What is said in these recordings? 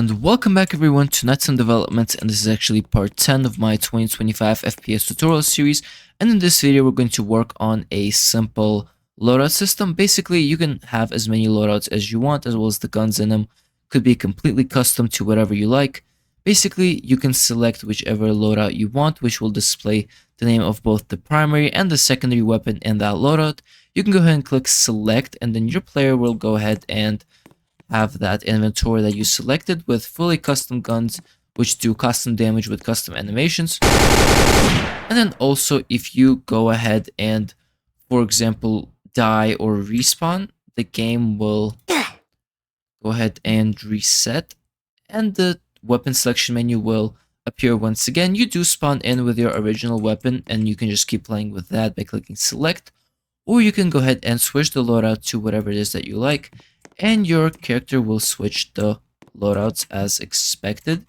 And welcome back everyone to Nuts and Development, and this is actually part 10 of my 2025 FPS tutorial series. And in this video we're going to work on a simple loadout system. Basically you can have as many loadouts as you want, as well as the guns in them could be completely custom to whatever you like. Basically you can select whichever loadout you want, which will display the name of both the primary and the secondary weapon in that loadout. You can go ahead and click select, and then your player will go ahead and have that inventory that you selected with fully custom guns, which do custom damage with custom animations. And then also, if you go ahead and, for example, die or respawn, the game will go ahead and reset, and the weapon selection menu will appear once again. You do spawn in with your original weapon, and you can just keep playing with that by clicking select, or you can go ahead and switch the loadout to whatever it is that you like, and your character will switch the loadouts as expected.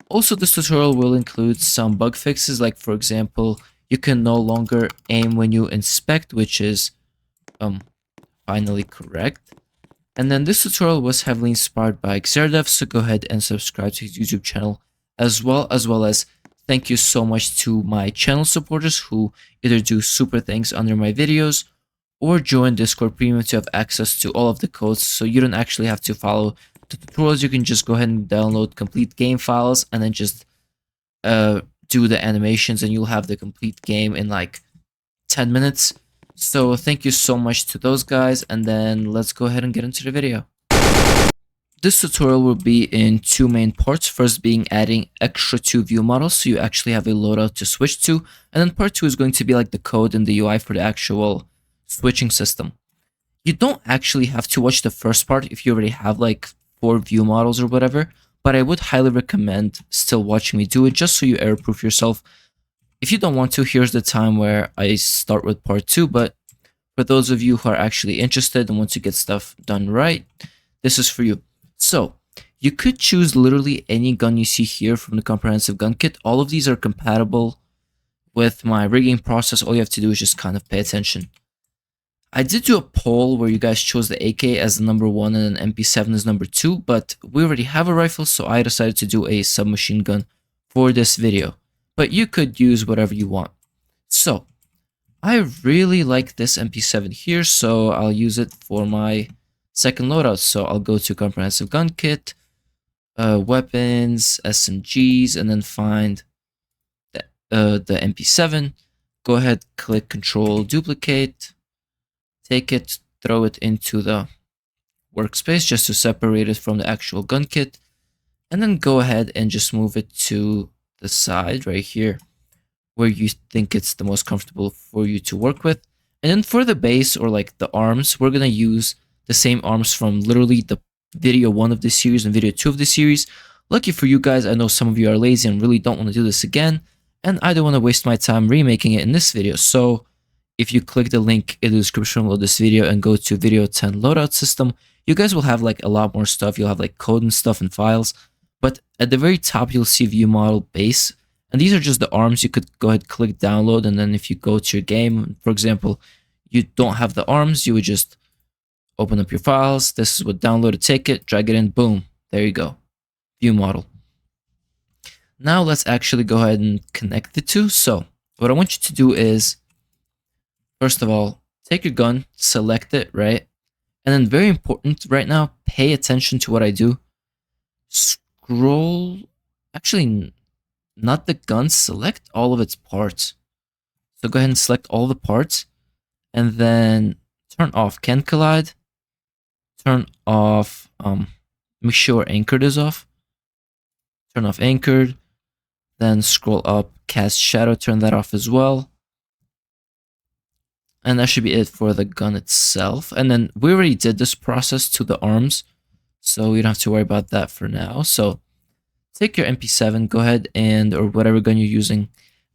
Also, this tutorial will include some bug fixes, like for example, you can no longer aim when you inspect, which is finally correct. And then this tutorial was heavily inspired by Xerdev, so go ahead and subscribe to his YouTube channel as well as thank you so much to my channel supporters who either do super thanks under my videos or join Discord Premium to have access to all of the codes, so you don't actually have to follow the tutorials. You can just go ahead and download complete game files and then just do the animations, and you'll have the complete game in like 10 minutes. So thank you so much to those guys, and then let's go ahead and get into the video. This tutorial will be in two main parts, first being adding extra 2 view models so you actually have a loadout to switch to, and then part 2 is going to be like the code and the UI for the actual switching system. You don't actually have to watch the first part if you already have like 4 view models or whatever, but I would highly recommend still watching me do it just so you error-proof yourself. If you don't want to, here's the time where I start with part 2, but for those of you who are actually interested and want to get stuff done right, this is for you. So, you could choose literally any gun you see here from the comprehensive gun kit. All of these are compatible with my rigging process. All you have to do is just kind of pay attention. I did do a poll where you guys chose the AK as the number 1 and an MP7 as number 2, but we already have a rifle, so I decided to do a submachine gun for this video. But you could use whatever you want. So, I really like this MP7 here, so I'll use it for my second loadout. So I'll go to comprehensive gun kit, weapons, SMGs, and then find the MP7. Go ahead, click Control Duplicate. Take it, throw it into the workspace just to separate it from the actual gun kit, and then go ahead and just move it to the side right here where you think it's the most comfortable for you to work with. And then for the base, or like the arms, we're gonna use the same arms from literally the video 1 of this series and video 2 of this series. Lucky for you guys, I know some of you are lazy and really don't want to do this again, and I don't want to waste my time remaking it in this video. So if you click the link in the description below this video and go to video 10 loadout system, you guys will have like a lot more stuff. You'll have like code and stuff and files, but at the very top you'll see view model base, and these are just the arms. You could go ahead, click download, and then if you go to your game, for example, you don't have the arms, you would just open up your files. This is what downloaded, take it, drag it in, boom, there you go, view model. Now let's actually go ahead and connect the two. So what I want you to do is, first of all, take your gun, select it, right? And then very important right now, pay attention to what I do. Scroll, actually not the gun, select all of its parts. So go ahead and select all the parts, and then turn off Can Collide, turn off, make sure Anchored is off, turn off Anchored, then scroll up, Cast Shadow, turn that off as well. And that should be it for the gun itself. And then we already did this process to the arms, so you don't have to worry about that for now. So take your MP7, go ahead and, or whatever gun you're using,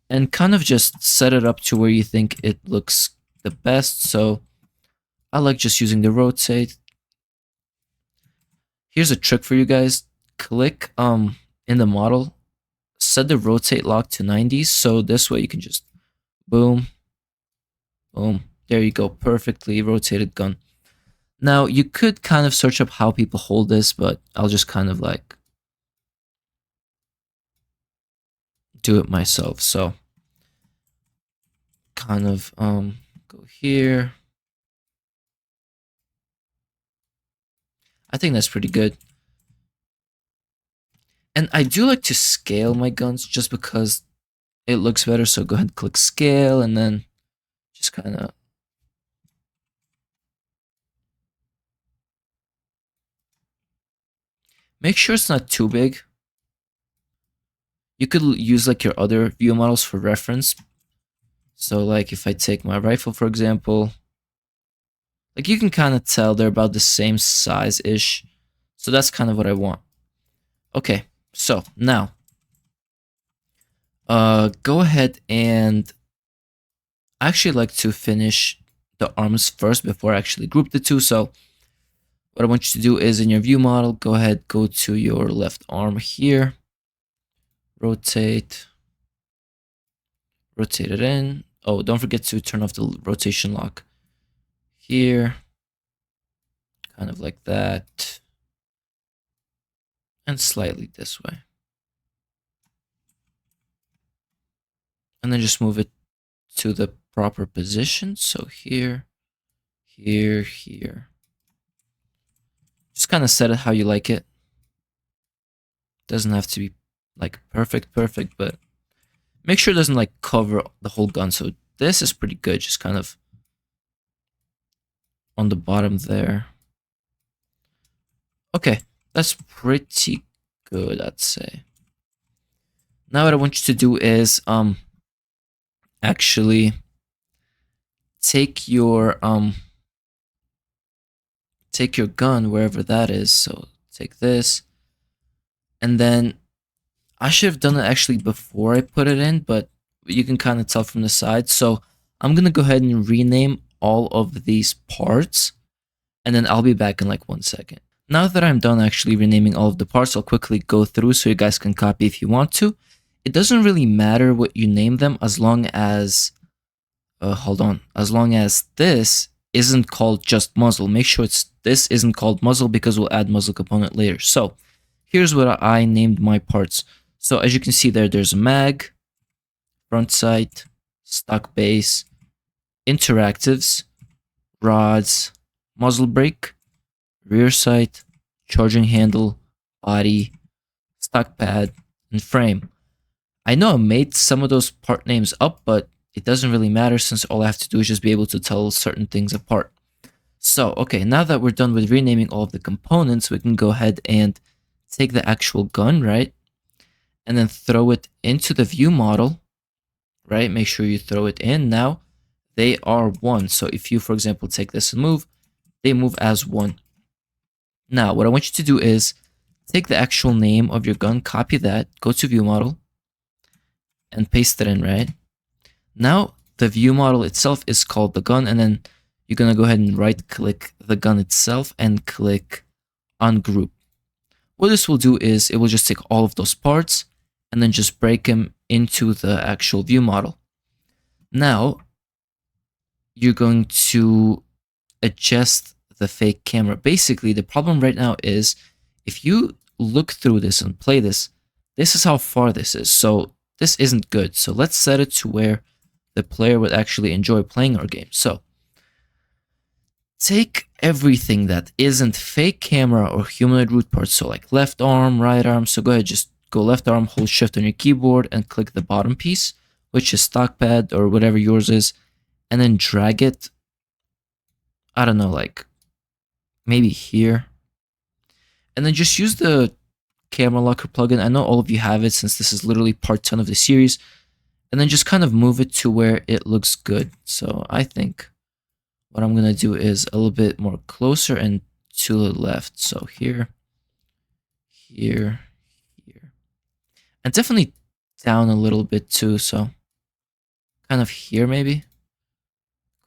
and kind of just set it up to where you think it looks the best. So I like just using the rotate. Here's a trick for you guys. Click in the model, set the rotate lock to 90, so this way you can just boom, boom, there you go, perfectly rotated gun. Now, you could kind of search up how people hold this, but I'll just kind of like do it myself. So kind of go here. I think that's pretty good. And I do like to scale my guns just because it looks better. So go ahead and click scale and then just kind of make sure it's not too big. You could use like your other view models for reference. So like if I take my rifle, for example, like you can kind of tell they're about the same size-ish. So that's kind of what I want. Okay, so now go ahead and I actually like to finish the arms first before I actually group the two. So what I want you to do is in your view model, go ahead, go to your left arm here, rotate it in. Oh, don't forget to turn off the rotation lock here, kind of like that, and slightly this way. And then just move it to the proper position. So here, here, here. Just kind of set it how you like it. Doesn't have to be like perfect, but make sure it doesn't like cover the whole gun. So this is pretty good, just kind of on the bottom there. Okay, that's pretty good, I'd say. Now what I want you to do is actually take your gun wherever that is. So take this, and then I should have done it actually before I put it in, but you can kind of tell from the side. So I'm gonna go ahead and rename all of these parts, and then I'll be back in like 1 second. Now that I'm done actually renaming all of the parts, I'll quickly go through so you guys can copy if you want to. It doesn't really matter what you name them as long as as long as this isn't called just muzzle. Make sure this isn't called muzzle because we'll add muzzle component later. So here's what I named my parts. So as you can see there's a mag, front sight, stock base, interactives, rods, muzzle brake, rear sight, charging handle, body, stock pad, and frame. I know I made some of those part names up, but it doesn't really matter since all I have to do is just be able to tell certain things apart. So, okay, now that we're done with renaming all of the components, we can go ahead and take the actual gun, right? And then throw it into the view model, right? Make sure you throw it in. Now, they are one. So if you, for example, take this and move, they move as one. Now, what I want you to do is take the actual name of your gun, copy that, go to view model, and paste it in, right? Now, the view model itself is called the gun, and then you're going to go ahead and right-click the gun itself and click ungroup. What this will do is it will just take all of those parts and then just break them into the actual view model. Now, you're going to adjust the fake camera. Basically, the problem right now is if you look through this and play this, this is how far this is. So this isn't good. So let's set it to where the player would actually enjoy playing our game. So take everything that isn't fake camera or humanoid root parts. So like left arm, right arm. So go ahead, just go left arm, hold shift on your keyboard and click the bottom piece, which is stock pad or whatever yours is, and then drag it, I don't know, like maybe here. And then just use the camera locker plugin. I know all of you have it since this is literally part 10 of the series. And then just kind of move it to where it looks good. So I think what I'm going to do is a little bit more closer and to the left. So here, here, here. And definitely down a little bit too. So kind of here maybe.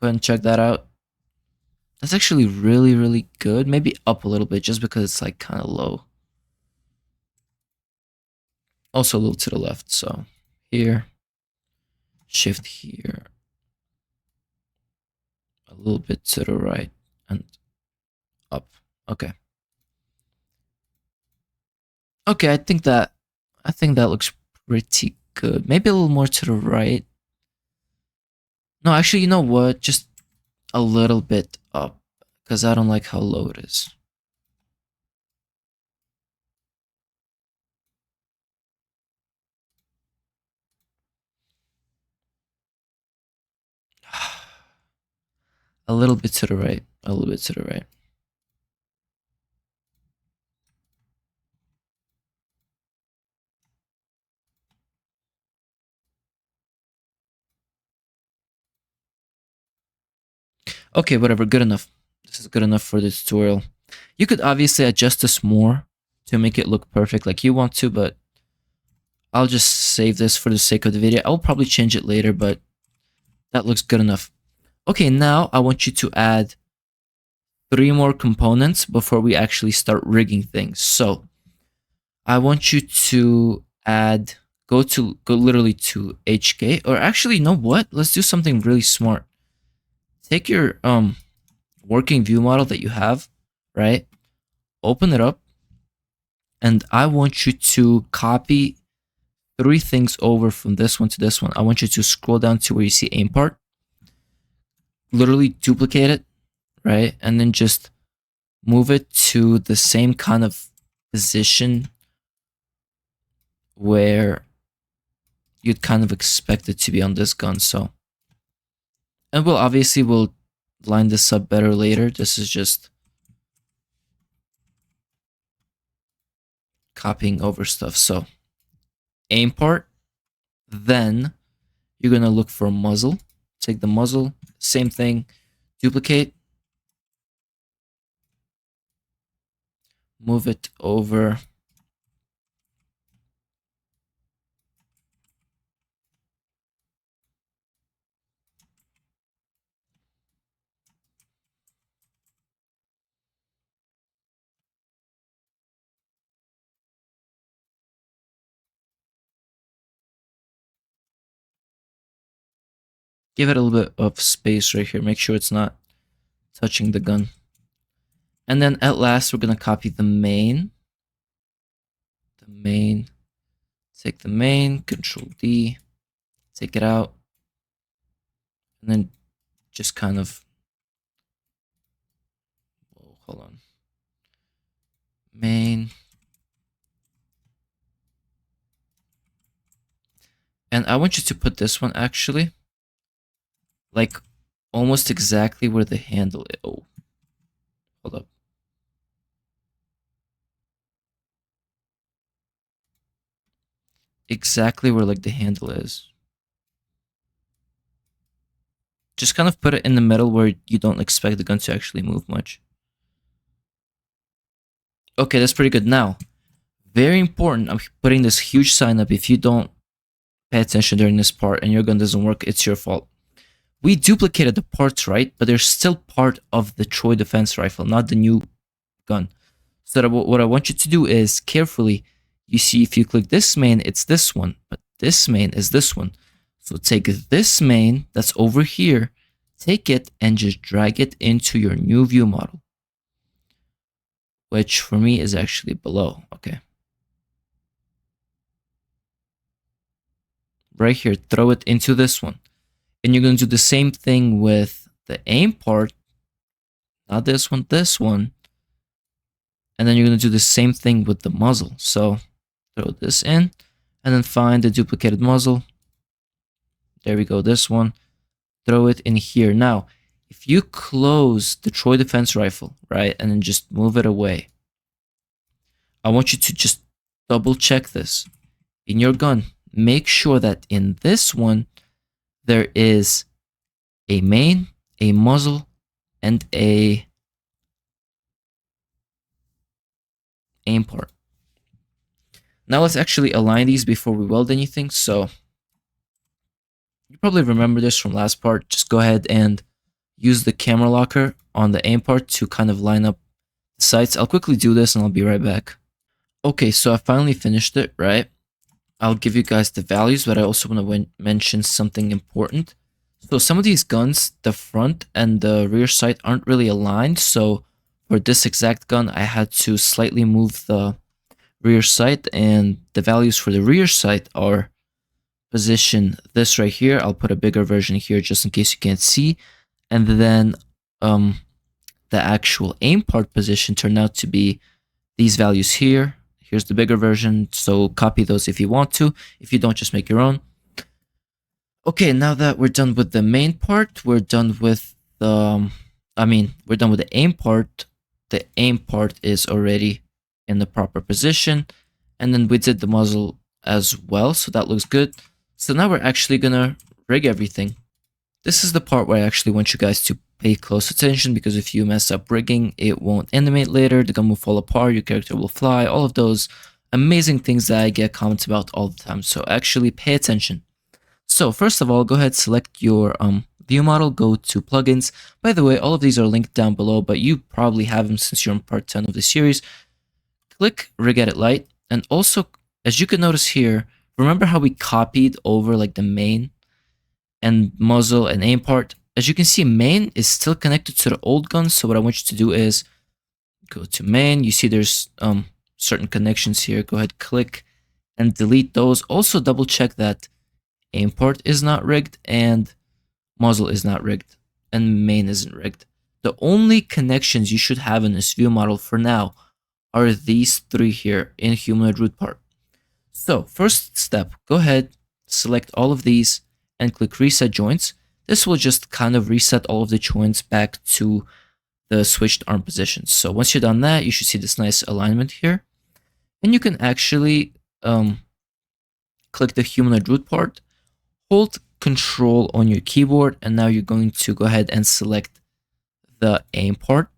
Go ahead and check that out. That's actually really, really good. Maybe up a little bit just because it's like kind of low. Also a little to the left. So here, shift here. A little bit to the right and up. Okay. Okay, I think that looks pretty good. Maybe a little more to the right. No, actually, you know what? Just a little bit up because I don't like how low it is. A little bit to the right. A little bit to the right. Okay, whatever. Good enough. This is good enough for the tutorial. You could obviously adjust this more to make it look perfect like you want to, but I'll just save this for the sake of the video. I'll probably change it later, but that looks good enough. Okay, now I want you to add 3 more components before we actually start rigging things. So I want you to go literally to HK, or actually, you know what? Let's do something really smart. Take your working view model that you have, right? Open it up, and I want you to copy 3 things over from this one to this one. I want you to scroll down to where you see aim part, literally duplicate it, right? And then just move it to the same kind of position where you'd kind of expect it to be on this gun. So, and we'll line this up better later. This is just copying over stuff. So aim part, then you're gonna look for a muzzle. Take the muzzle, same thing, duplicate, move it over. Give it a little bit of space right here. Make sure it's not touching the gun. And then at last, we're gonna copy the main. Take the main, Control D, take it out, and then just kind of, whoa, hold on, main. And I want you to put this one actually, like almost exactly where the handle is. Oh, hold up. Exactly where like the handle is. Just kind of put it in the middle where you don't expect the gun to actually move much. Okay, that's pretty good. Now, very important, I'm putting this huge sign up. If you don't pay attention during this part and your gun doesn't work, it's your fault. We duplicated the parts, right? But they're still part of the Troy defense rifle, not the new gun. So what I want you to do is carefully, you see if you click this main, it's this one, but this main is this one. So take this main that's over here, take it and just drag it into your new view model, which for me is actually below. Okay. Right here, throw it into this one. And you're going to do the same thing with the aim part. Not this one, this one. And then you're going to do the same thing with the muzzle. So throw this in and then find the duplicated muzzle. There we go, this one. Throw it in here. Now, if you close the Troy defense rifle, right, and then just move it away, I want you to just double check this in your gun. Make sure that in this one, there is a main, a muzzle, and a aim part. Now let's actually align these before we weld anything. So you probably remember this from last part. Just go ahead and use the camera locker on the aim part to kind of line up the sights. I'll quickly do this and I'll be right back. Okay, so I finally finished it, right? I'll give you guys the values, but I also want to mention something important. So some of these guns, the front and the rear sight aren't really aligned. So for this exact gun, I had to slightly move the rear sight, and the values for the rear sight are position this right here. I'll put a bigger version here just in case you can't see. And then the actual aim part position turned out to be these values here. Here's the bigger version, so copy those if you want to. If you don't, just make your own. Okay, now that we're done with the main part, we're done with the, we're done with the aim part. The aim part is already in the proper position. And then we did the muzzle as well, so that looks good. So now we're actually gonna rig everything. This is the part where I actually want you guys to pay close attention, because if you mess up rigging, it won't animate later, the gun will fall apart, your character will fly, all of those amazing things that I get comments about all the time. So actually pay attention. So first of all, go ahead, select your view model, go to plugins. By the way, all of these are linked down below, but you probably have them since you're in part 10 of the series. Click Rig Edit Light, and also, as you can notice here, remember how we copied over like the main and muzzle and aim part? As you can see, main is still connected to the old gun, so what I want you to do is go to main. You see there's certain connections here. Go ahead, click and delete those. Also double check that aim part is not rigged and muzzle is not rigged and main isn't rigged. The only connections you should have in this view model for now are these three here in humanoid root part. So first step, go ahead, select all of these and click reset joints. This will just kind of reset all of the joints back to the switched arm positions. So once you're done that, you should see this nice alignment here. And you can actually click the humanoid root part, hold Control on your keyboard, and now you're going to go ahead and select the aim part.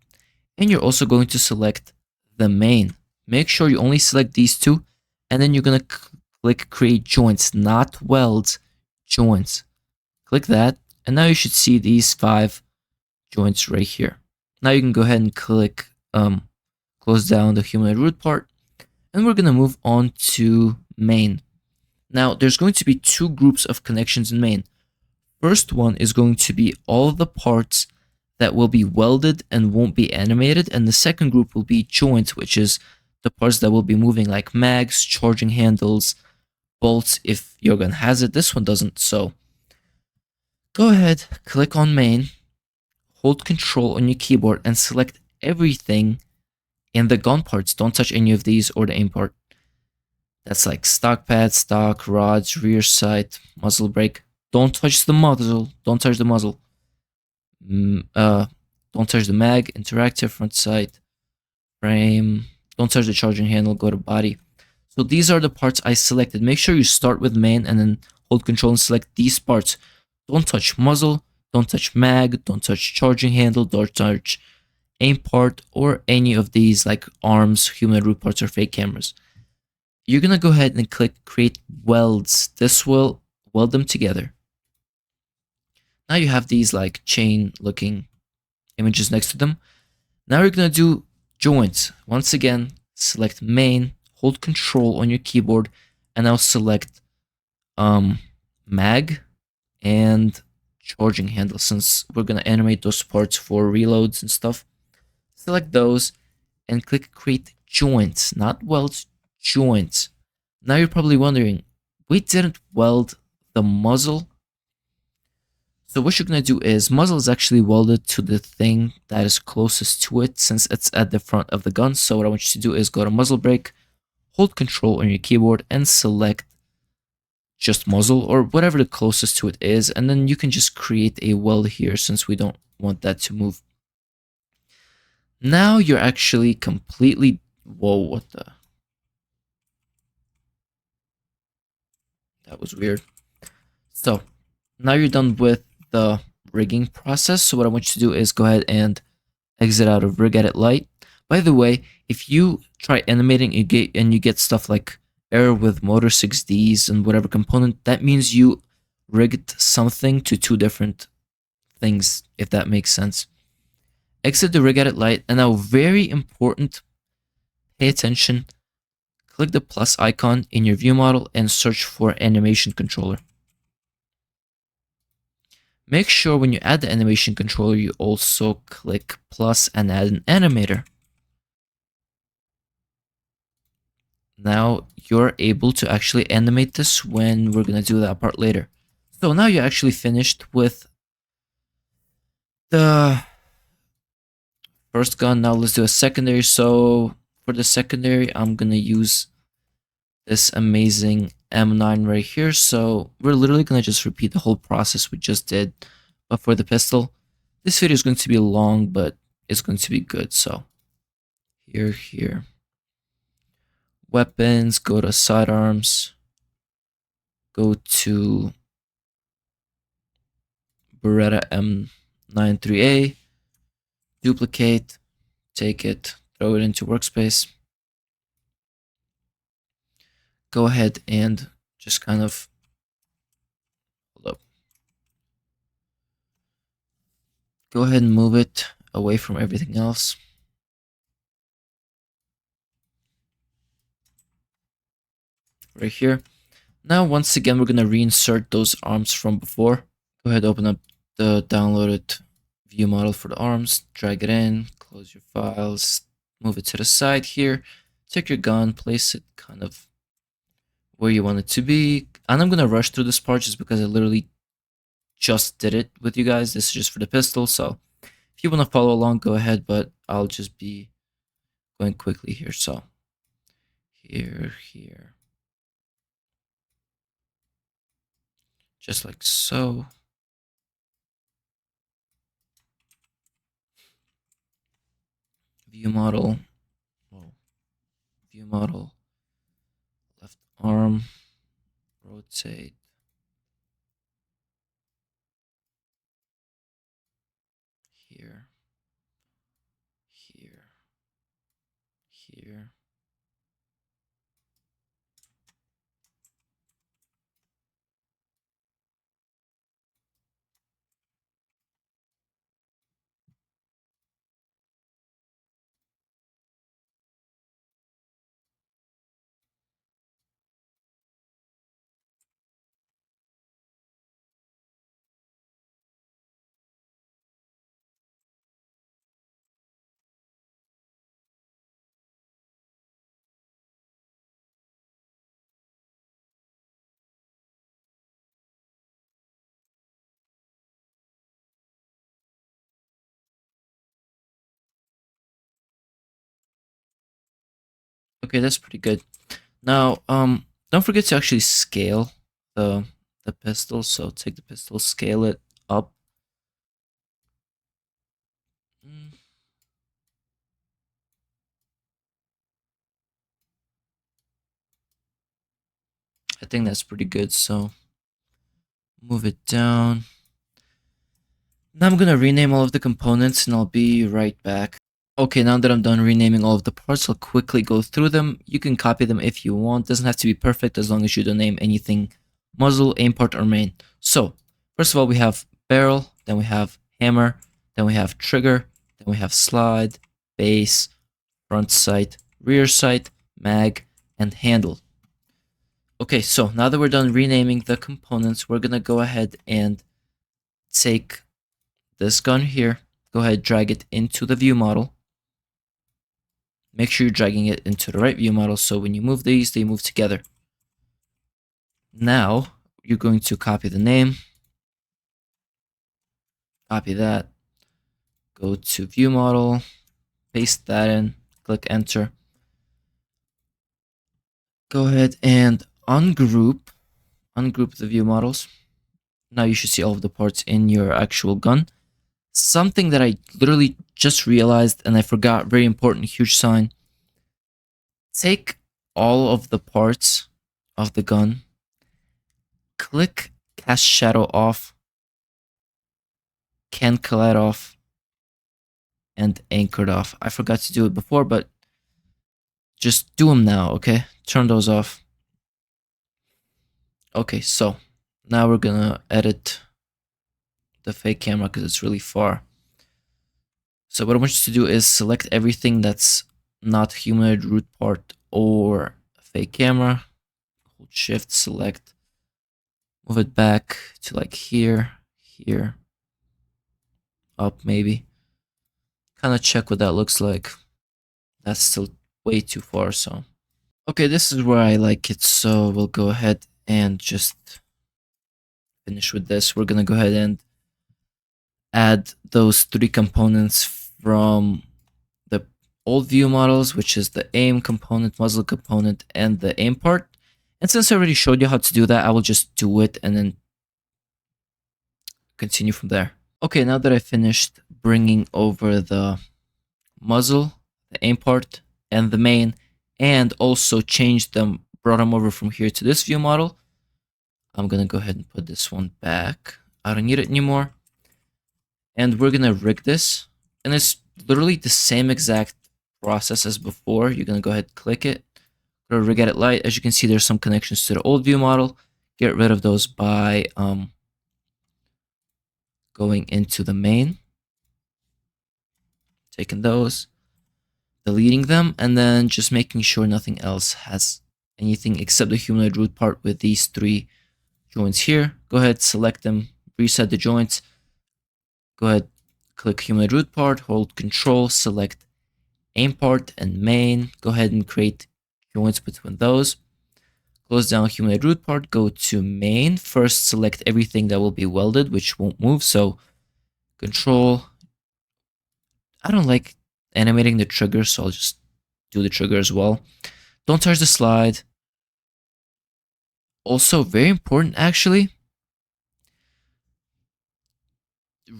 And you're also going to select the main. Make sure you only select these two, and then you're going to click create joints, not welds, joints. Click that, and now you should see these 5 joints right here. Now you can go ahead and click close down the humanoid root part, and we're going to move on to main. Now there's going to be 2 groups of connections in main. First one is going to be all the parts that will be welded and won't be animated, and the second group will be joints, which is the parts that will be moving, like mags, charging handles, bolts if your gun has it. This one doesn't, so go ahead, click on main, hold Control on your keyboard, and select everything in the gun parts. Don't touch any of these or the aim part. That's like stock pads, stock, rods, rear sight, muzzle brake. Don't touch the muzzle. Don't touch the muzzle. Don't touch the mag, interactive, front sight, frame. Don't touch the charging handle, go to body. So these are the parts I selected. Make sure you start with main and then hold Control and select these parts. Don't touch muzzle, don't touch mag, don't touch charging handle, don't touch aim part, or any of these like arms, human root parts, or fake cameras. You're gonna go ahead and click create welds. This will weld them together. Now you have these like chain looking images next to them. Now you're gonna do joints. Once again, select main, hold Control on your keyboard, and now select mag and charging handle, since we're gonna animate those parts for reloads and stuff. Select those and click create joints, not welds, joints. Now you're probably wondering, we didn't weld the muzzle. So what you're gonna do is, muzzle is actually welded to the thing that is closest to it since it's at the front of the gun. So what I want you to do is go to muzzle brake, hold Control on your keyboard, and select just muzzle or whatever the closest to it is, and then you can just create a weld here since we don't want that to move. Now you're actually completely, whoa, what the, that was weird. So now you're done with the rigging process. So what I want you to do is go ahead and exit out of Rig Edit Light. By the way, if you try animating and you get stuff like error with motor 6Ds and whatever component, that means you rigged something to 2 different things, if that makes sense. Exit the Rig Edit Light, and now very important, pay attention, click the plus icon in your view model and search for animation controller. Make sure when you add the animation controller, you also click plus and add an animator. Now you're able to actually animate this when we're going to do that part later. So now you're actually finished with the first gun. Now let's do a secondary. So for the secondary, I'm going to use this amazing M9 right here. So we're literally going to just repeat the whole process we just did. But for the pistol, this video is going to be long, but it's going to be good. So here. Weapons, go to sidearms, go to Beretta M93A, duplicate, take it, throw it into workspace. Go ahead and just kind of hold up. Go ahead and move it away from everything else. Right here. Now, once again, we're going to reinsert those arms from before. Go ahead, open up the downloaded view model for the arms, drag it in, close your files, move it to the side here, take your gun, place it kind of where you want it to be. And I'm going to rush through this part just because I literally just did it with you guys. This is just for the pistol, so if you want to follow along, go ahead, but I'll just be going quickly here. So here, just like so. View model, view model, left arm, rotate, here, here. Okay, that's pretty good. Now, don't forget to actually scale the pistol. So take the pistol, scale it up. I think that's pretty good. So move it down. Now I'm gonna rename all of the components and I'll be right back. Okay, now that I'm done renaming all of the parts, I'll quickly go through them. You can copy them if you want. Doesn't have to be perfect as long as you don't name anything muzzle, aim part, or main. So, first of all, we have barrel, then we have hammer, then we have trigger, then we have slide, base, front sight, rear sight, mag, and handle. Okay, so now that we're done renaming the components, we're gonna go ahead and take this gun here. Go ahead, drag it into the view model. Make sure you're dragging it into the right view model so when you move these, they move together. Now, you're going to copy the name. Copy that. Go to view model. Paste that in. Click enter. Go ahead and ungroup the view models. Now you should see all of the parts in your actual gun. Something that I literally just realized and I forgot, very important, huge sign. Take all of the parts of the gun, click cast shadow off, can collide off, and anchored off. I forgot to do it before, but just do them now, okay? Turn those off. Okay, so now we're gonna edit the fake camera because it's really far. So what I want you to do is select everything that's not humanoid root part or fake camera. Hold shift, select, move it back to like here, up maybe. Kind of check what that looks like. That's still way too far, so. Okay, this is where I like it, so we'll go ahead and just finish with this. We're gonna go ahead and add those three components from the old view models, which is the aim component, muzzle component, and the aim part. And since I already showed you how to do that, I will just do it and then continue from there. Okay, now that I finished bringing over the muzzle, the aim part, and the main, and also changed them, brought them over from here to this view model, I'm gonna go ahead and put this one back. I don't need it anymore. And we're gonna rig this, and it's literally the same exact process as before. You're gonna go ahead, click it, go to rig edit light. As you can see, there's some connections to the old view model. Get rid of those by going into the main, taking those, deleting them, and then just making sure nothing else has anything except the humanoid root part with these three joints here. Go ahead, select them, reset the joints. Go ahead, click humanoid root part, hold control, select aim part and main. Go ahead and create joints between those. Close down humanoid root part, go to main. First, select everything that will be welded, which won't move. So control. I don't like animating the trigger, so I'll just do the trigger as well. Don't touch the slide. Also, very important actually,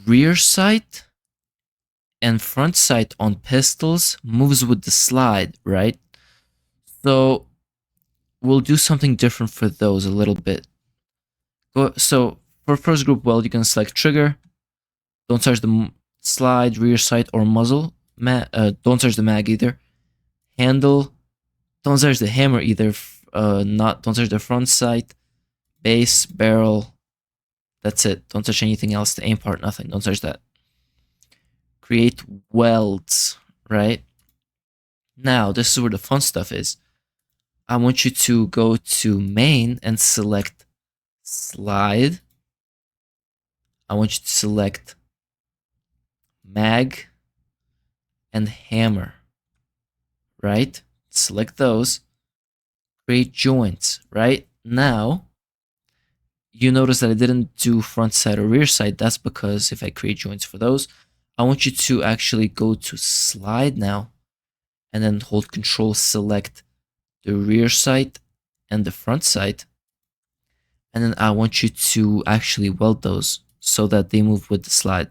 rear sight and front sight on pistols moves with the slide, right? So we'll do something different for those a little bit. So for first group weld, you can select trigger. Don't touch the slide, rear sight, or muzzle. Don't touch the mag either. Handle. Don't touch the hammer either. Don't touch the front sight. Base, barrel. That's it. Don't touch anything else. The aim part, nothing. Don't touch that. Create welds, right? Now, this is where the fun stuff is. I want you to go to main and select slide. I want you to select mag and hammer, right? Select those. Create joints, right? Now, you notice that I didn't do front side or rear side. That's because if I create joints for those, I want you to actually go to slide now and then hold control, select the rear sight and the front sight. And then I want you to actually weld those so that they move with the slide.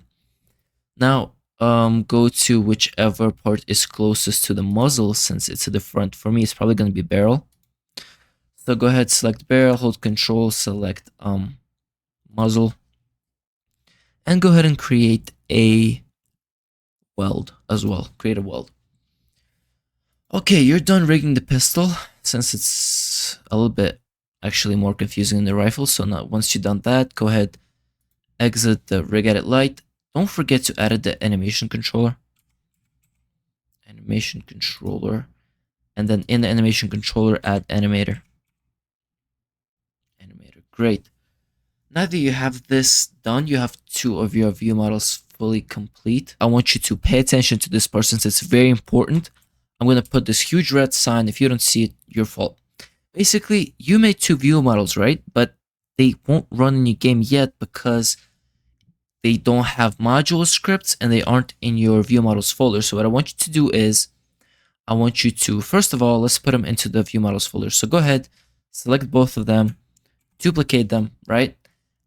Now, go to whichever part is closest to the muzzle since it's at the front. For me, it's probably going to be barrel. So go ahead, select barrel, hold control, select muzzle, and go ahead and create a weld as well. Create a weld. Okay, you're done rigging the pistol since it's a little bit actually more confusing than the rifle. So now once you've done that, go ahead, exit the rig edit light. Don't forget to add the animation controller. Animation controller. And then in the animation controller, add animator. Animator, great. Now that you have this done, you have two of your view models fully complete. I want you to pay attention to this part since it's very important. I'm going to put this huge red sign. If you don't see it, your fault. Basically, you made two view models, right? But they won't run in your game yet because they don't have module scripts and they aren't in your view models folder. So what I want you to do is, I want you to, first of all, let's put them into the view models folder. So go ahead, select both of them, duplicate them, right?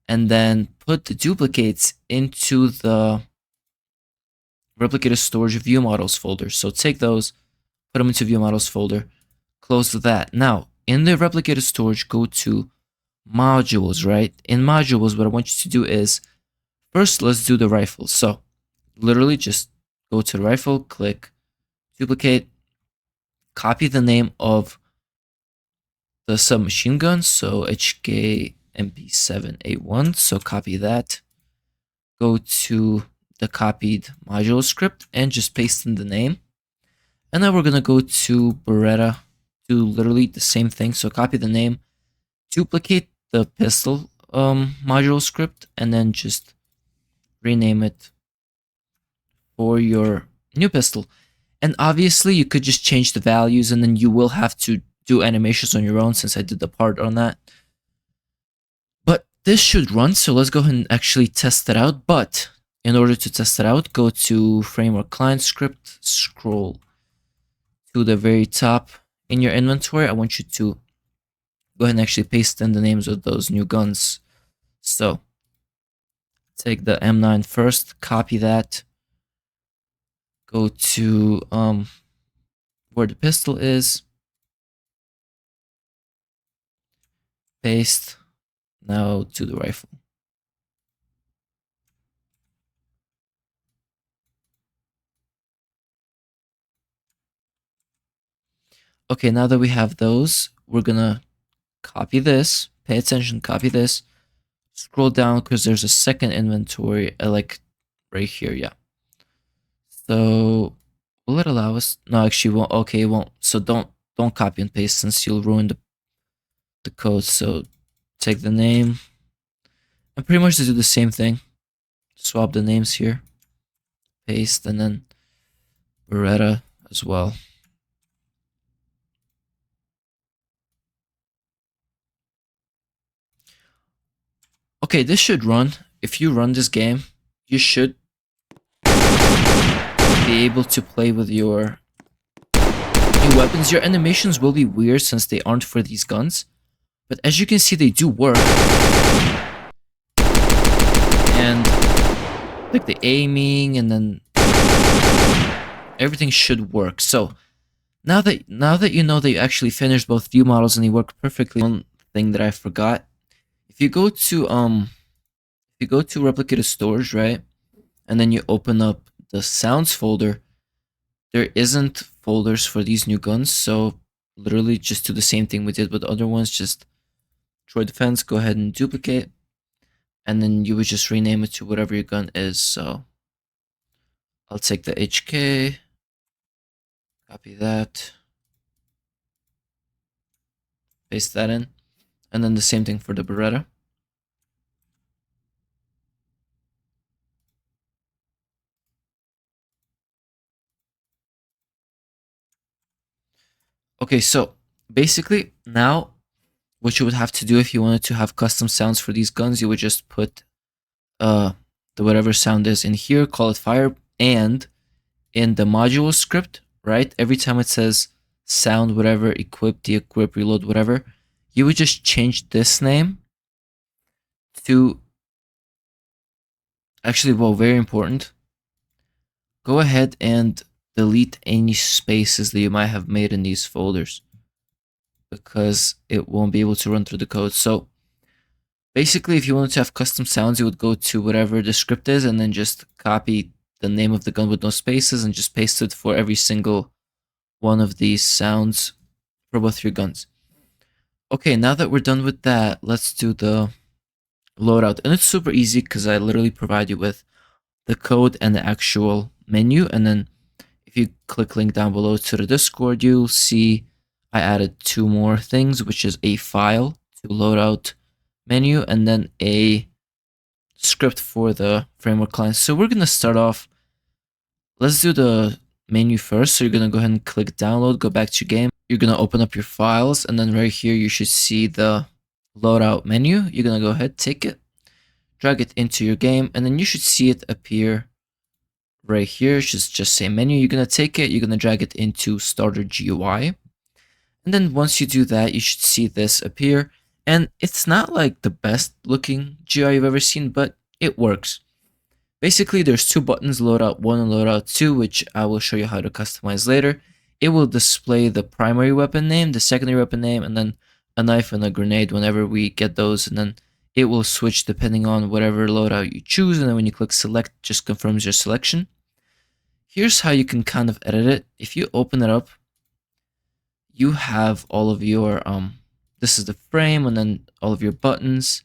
And then put the duplicates into the replicated storage view models folder. So take those, put them into view models folder, close that. Now, in the replicated storage, go to modules, right? In modules, what I want you to do is, first, let's do the rifle. So, literally just go to the rifle, click duplicate, copy the name of the submachine gun. So, HK MP7A1. So, copy that. Go to the copied module script and just paste in the name. And then we're going to go to Beretta, do literally the same thing. So, copy the name, duplicate the pistol module script, and then just rename it for your new pistol. And obviously, you could just change the values, and then you will have to do animations on your own since I did the part on that. But this should run, so let's go ahead and actually test it out. But in order to test it out, go to Framework Client Script, scroll to the very top in your inventory. I want you to go ahead and actually paste in the names of those new guns. So take the M9 first, copy that, go to where the pistol is, paste, now to the rifle. Okay, now that we have those, we're gonna copy this, pay attention, copy this, scroll down because there's a second inventory, like right here, yeah. So will it allow us? No, actually, it won't. Okay, it won't. So don't copy and paste since you'll ruin the code. So take the name and pretty much just do the same thing. Swap the names here, paste, and then Beretta as well. Okay, this should run. If you run this game, you should be able to play with your new weapons. Your animations will be weird since they aren't for these guns, but as you can see, they do work. And like the aiming, and then everything should work. So now that you know that you actually finished both view models and they work perfectly. One thing that I forgot: if you go to replicated storage, right, and then you open up the sounds folder, there isn't folders for these new guns. So literally just do the same thing we did with the other ones. Just Troy Defense, go ahead and duplicate, and then you would just rename it to whatever your gun is. So I'll take the HK, copy that, paste that in, and then the same thing for the Beretta. Okay, so basically now what you would have to do if you wanted to have custom sounds for these guns, you would just put the whatever sound is in here, call it fire, and in the module script, right, every time it says sound whatever, equip, de-equip, reload, whatever, you would just change this name to, actually, well, very important, go ahead and delete any spaces that you might have made in these folders because it won't be able to run through the code. So basically, if you wanted to have custom sounds, you would go to whatever the script is and then just copy the name of the gun with no spaces and just paste it for every single one of these sounds for both your guns. Okay, now that we're done with that, let's do the loadout. And it's super easy because I literally provide you with the code and the actual menu. And then if you click link down below to the Discord, you'll see I added two more things, which is a file to loadout menu and then a script for the framework client. So we're going to start off. Let's do the menu first. So you're going to go ahead and click download, go back to your game. You're going to open up your files, and then right here you should see the loadout menu. You're going to go ahead, take it, drag it into your game, and then you should see it appear right here. It should just say menu. You're going to take it, you're going to drag it into starter GUI. And then once you do that, you should see this appear. And it's not like the best looking GUI you've ever seen, but it works. Basically, there's two buttons, Loadout 1 and Loadout 2, which I will show you how to customize later. It will display the primary weapon name, the secondary weapon name, and then a knife and a grenade whenever we get those. And then it will switch depending on whatever loadout you choose. And then when you click select, just confirms your selection. Here's how you can kind of edit it. If you open it up, you have all of your, this is the frame, and then all of your buttons.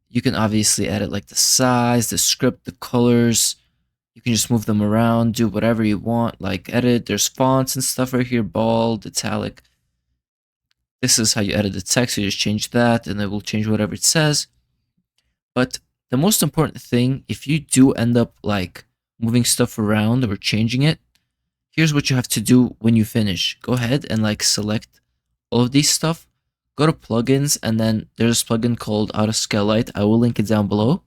You can obviously edit like the size, the script, the colors. You can just move them around, do whatever you want, like edit. There's fonts and stuff right here, bold, italic. This is how you edit the text. You just change that and it will change whatever it says. But the most important thing, if you do end up like moving stuff around or changing it, here's what you have to do when you finish. Go ahead and like select all of these stuff. Go to plugins, and then there's a plugin called Auto Scale Light. I will link it down below.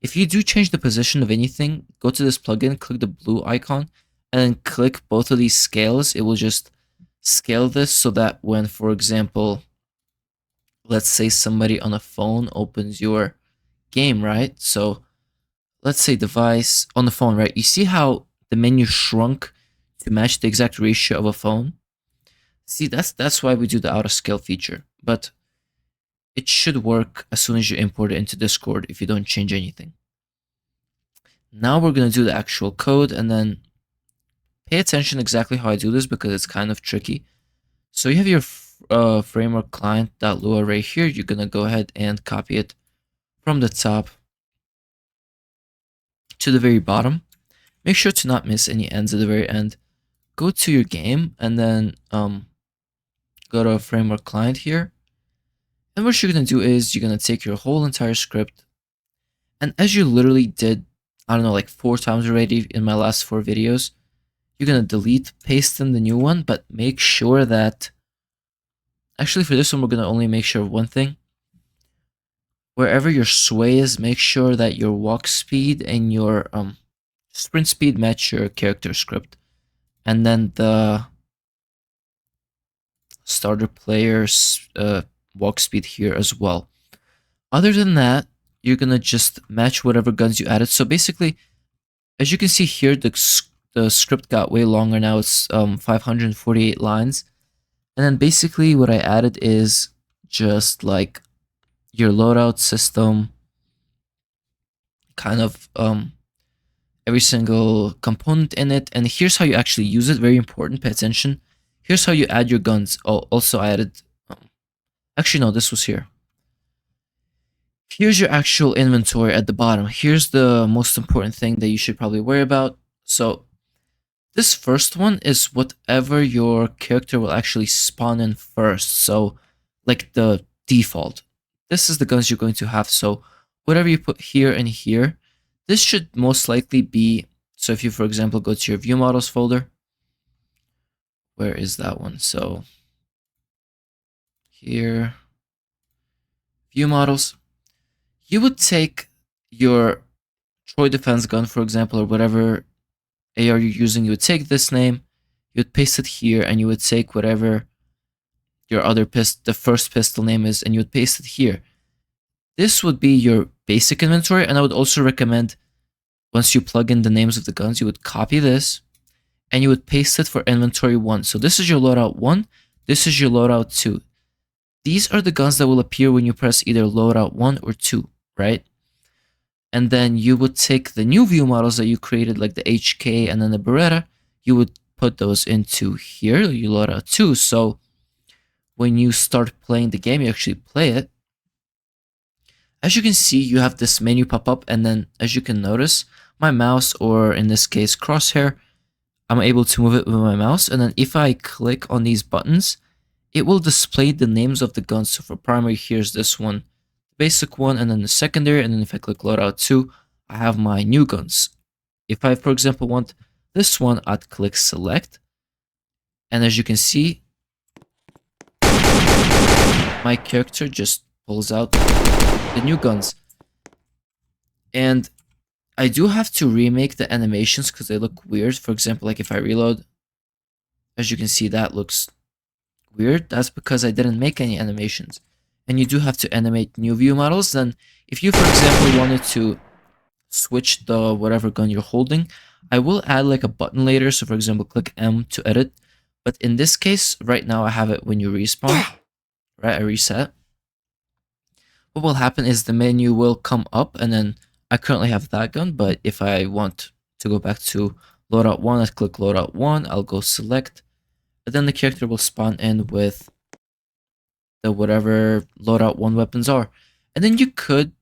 If you do change the position of anything, go to this plugin, click the blue icon, and then click both of these scales. It will just scale this so that when, for example, let's say somebody on a phone opens your game, right? So let's say device on the phone, right? You see how the menu shrunk to match the exact ratio of a phone? See, that's why we do the auto scale feature. But it should work as soon as you import it into Discord if you don't change anything. Now we're going to do the actual code, and then pay attention exactly how I do this because it's kind of tricky. So you have your framework client.lua right here. You're going to go ahead and copy it from the top to the very bottom. Make sure to not miss any ends at the very end. Go to your game and then go to framework client here. And what you're going to do is you're going to take your whole entire script, and as you literally did, I don't know, like 4 times already in my last 4 videos, you're going to delete, paste in the new one, but make sure that, actually for this one, we're going to only make sure of one thing. Wherever your sway is, make sure that your walk speed and your sprint speed match your character script. And then the starter player's walk speed here as well. Other than that, you're gonna just match whatever guns you added. So basically, as you can see here, the script got way longer now. It's 548 lines. And then basically what I added is just like your loadout system, kind of every single component in it. And here's how you actually use it. Very important, pay attention. Here's how you add your guns. Oh, also I added, actually no, this was here. Here's your actual inventory at the bottom. Here's the most important thing that you should probably worry about. So this first one is whatever your character will actually spawn in first. So like the default. This is the guns you're going to have. So whatever you put here and here, this should most likely be, so if you, for example, go to your view models folder, where is that one? So here, view models, you would take your Troy Defense gun, for example, or whatever AR you're using, you would take this name, you would paste it here, and you would take whatever your other the first pistol name is, and you would paste it here. This would be your basic inventory, and I would also recommend, once you plug in the names of the guns, you would copy this, and you would paste it for inventory 1. So this is your loadout 1, this is your loadout 2. These are the guns that will appear when you press either loadout 1 or 2, right? And then you would take the new view models that you created, like the HK and then the Beretta, you would put those into here, you loadout 2. So when you start playing the game, you actually play it. As you can see, you have this menu pop up, and then as you can notice, my mouse, or in this case crosshair, I'm able to move it with my mouse, and then if I click on these buttons, it will display the names of the guns. So for primary, here's this one, the basic one, and then the secondary, and then if I click loadout 2, I have my new guns. If I, for example, want this one, I'd click select, and as you can see, my character just pulls out the new guns. And I do have to remake the animations because they look weird. For example, like if I reload, as you can see, that looks weird. That's because I didn't make any animations. And you do have to animate new view models. Then if you, for example, wanted to switch the whatever gun you're holding, I will add like a button later. So for example, click M to edit. But in this case, right now I have it when you respawn, right? I reset. What will happen is the menu will come up, and then I currently have that gun, but if I want to go back to loadout 1, I click loadout 1, I'll go select, and then the character will spawn in with the whatever loadout 1 weapons are. And then you could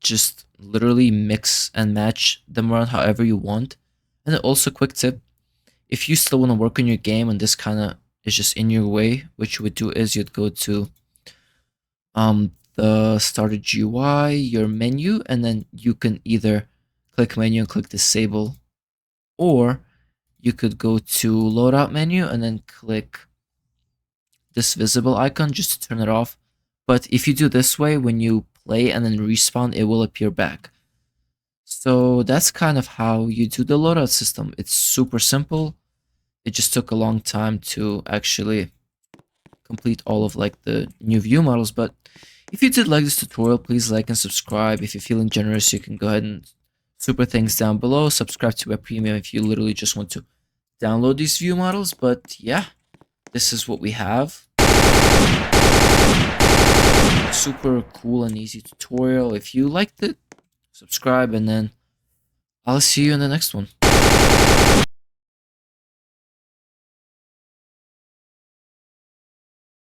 just literally mix and match them around however you want. And then also, quick tip, if you still want to work on your game and this kind of is just in your way, what you would do is you'd go to the starter GUI, your menu, and then you can either click menu and click disable Or you could go to Loadout menu and then click this visible icon just to turn it off. But if you do this way, when you play and then respawn, it will appear back. So that's kind of how you do the loadout system. It's super simple. It just took a long time to actually complete all of like the new view models. But if you did like this tutorial, please like and subscribe. If you're feeling generous, you can go ahead and super things down below. Subscribe to a premium if you literally just want to download these view models. But yeah, this is what we have. Super cool and easy tutorial. If you liked it, subscribe, and then I'll see you in the next one.